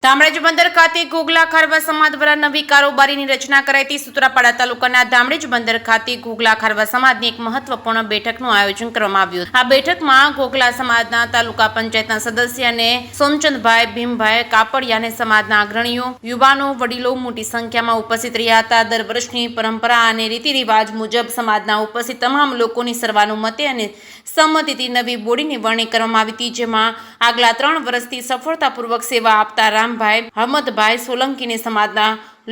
ધામરેજ બંદર ખાતે ઘોઘલા ખારવા સમાજ દ્વારા નવી કારોબારીની રચના કરાઈ હતી। સુત્રાપાડા તાલુકાના ધામરેજ બંદર ખાતે ઘોઘલા ખારવા સમાજની એક મહત્વપૂર્ણ બેઠકનું આયોજન કરવામાં આવ્યું। આ બેઠકમાં ઘોઘલા સમાજના તાલુકા પંચાયતના સદસ્ય અને સોમચંદભાઈ ભીમભાઈ કાપડિયા અને સમાજના અગ્રણીઓ, યુવાનો, વડીલો મોટી સંખ્યામાં ઉપસ્થિત રહ્યા હતા। દર વર્ષની પરંપરા અને રીતિ રિવાજ મુજબ સમાજના ઉપસ્થિત તમામ લોકોની સર્વાનુમતે અને સંમતિથી નવી બોડીની વરણી કરવામાં આવી હતી, જેમાં આગલા 3 વર્ષથી સફળતાપૂર્વક સેવા આપતા રામભાઈ હમદભાઈ સોલંકીને સમાજના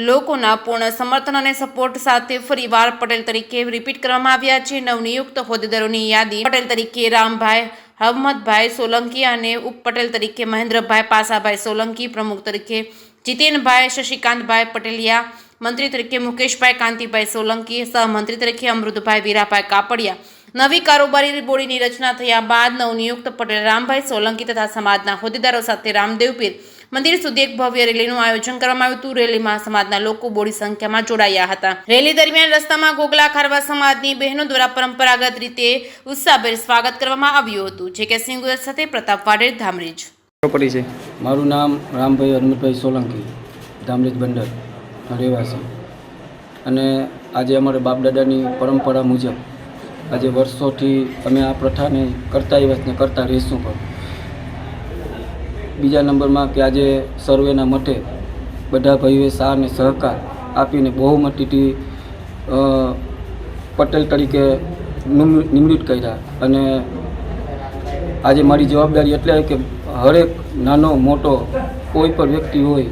લોકોના પૂર્ણ સમર્થન અને સપોર્ટ સાથે ફરીવાર પટેલ તરીકે રિપીટ કરવામાં આવ્યા છે। નવનિયુક્ત હોદ્દેદારોની યાદી: પટેલ તરીકે રામભાઈ હમદભાઈ સોલંકી અને ઉપ પટેલ તરીકે મહેન્દ્રભાઈ પાસાભાઈ સોલંકી, પ્રમુખ તરીકે જીતેનભાઈ શશિકાંતભાઈ પટેલિયા, મંત્રી તરીકે મુકેશભાઈ કાંતિભાઈ સોલંકી, સહમંત્રી તરીકે અમૃતભાઈ વીરાભાઈ કાપડિયા। નવી કારોબારી બોડીની રચના થયા બાદ નવનિયુક્ત પટેલ રામભાઈ સોલંકી તથા સમાજના હોદ્દેદારો સાથે રામદેવ પીર મંદિર સુધી એક ભવ્ય રેલીનું આયોજન કરવામાં આવ્યું હતું। રેલીમાં સમાજના લોકો બોડી સંખ્યામાં જોડાયા હતા। રેલી દરમિયાન રસ્તામાં ઘોઘલા ખારવા સમાજની બહેનો દ્વારા પરંપરાગત રીતે ઉત્સાહભેર સ્વાગત કરવામાં આવ્યું હતું। જે કે સિંગુર સાથે પ્રતાપ વાડેર, ધામરેજ। મારું નામ રામભાઈ હરમતભાઈ સોલંકી, ધામરેજ બંદર રહેવાસી, અને આજે અમારા બાપદાદાની પરંપરા મુજબ આજે વર્ષોથી અમે આ પ્રથાને કરતા આવ્યા ને કરતા રહીશું। પણ બીજા નંબરમાં કે આજે સર્વેના મતે બધા ભાઈઓએ સાથ અને સહકાર આપીને બહુમતીથી પટેલ તરીકે નિમણૂક કર્યા, અને આજે મારી જવાબદારી એટલે કે હરેક નાનો મોટો કોઈ પણ વ્યક્તિ હોય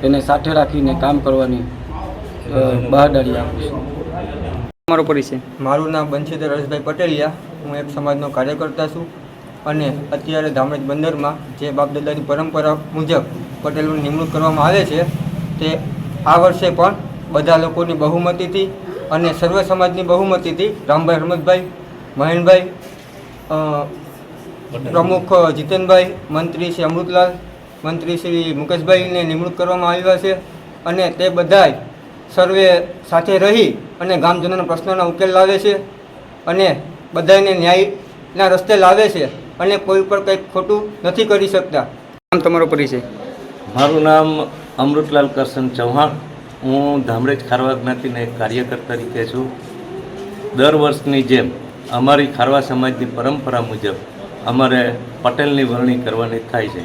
એને સાથે રાખીને કામ કરવાની બહાદુરી આપું છું। તમારો પરિચય? મારું નામ બંશીધર હરેશભાઈ પટેલિયા, હું એક સમાજનો કાર્યકર્તા છું અને અત્યારે ધામરેજ બંદરમાં જે બાપદાદાની પરંપરા મુજબ પટેલોની નિમણૂક કરવામાં આવે છે તે આ વર્ષે પણ બધા લોકોની બહુમતીથી અને સર્વ સમાજની બહુમતીથી રામભાઈ હરમતભાઈ, મહેનભાઈ, પ્રમુખ જીતેનભાઈ, મંત્રી શ્રી અમૃતલાલ, મંત્રી શ્રી મુકેશભાઈને નિમણૂક કરવામાં આવ્યા છે, અને તે બધાય સર્વે સાથે રહી અને ગામજનોના પ્રશ્નોના ઉકેલ લાવે છે અને બધાને ન્યાયના રસ્તે લાવે છે અને કોઈ પર કંઈક ખોટું નથી કરી શકતા। તમારો પરિચય? મારું નામ અમૃતલાલ કરશન ચૌહાણ, હું ધામરેજ ખારવા જ્ઞાતિના એક કાર્યકર તરીકે છું। દર વર્ષની જેમ અમારી ખારવા સમાજની પરંપરા મુજબ અમારે પટેલની વરણી કરવાની થાય છે,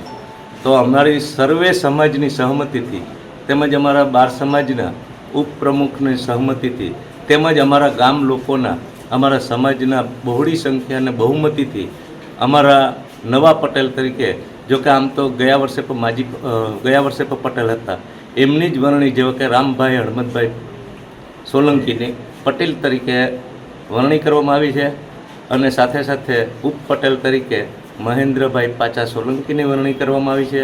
તો અમારી સર્વે સમાજની સહમતિથી તેમજ અમારા 12 સમાજના ઉપપ્રમુખની સહમતિથી તેમજ અમારા ગામ લોકોના, અમારા સમાજના બહોળી સંખ્યા અને બહુમતીથી અમારા નવા પટેલ તરીકે, જો કે આમ તો ગયા વર્ષે પણ પટેલ હતા, એમની જ વરણી જેવા કે રામભાઈ હળમતભાઈ સોલંકીની પટેલ તરીકે વરણી કરવામાં આવી છે, અને સાથે સાથે ઉપ પટેલ તરીકે મહેન્દ્રભાઈ પાચા સોલંકીની વરણી કરવામાં આવી છે।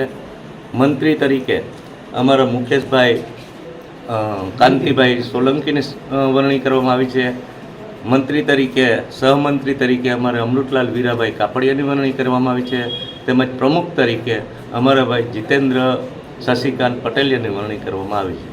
મંત્રી તરીકે અમારા મુકેશભાઈ કાંતિભાઈ સોલંકીની વરણી કરવામાં આવી છે। મંત્રી તરીકે, સહમંત્રી તરીકે અમારે અમૃતલાલ વીરાભાઈ કાપડિયાની વરણી કરવામાં આવી છે, તેમજ પ્રમુખ તરીકે અમારા ભાઈ જીતેન્દ્ર શશિકાંત પટેલિયાની વરણી કરવામાં આવી છે।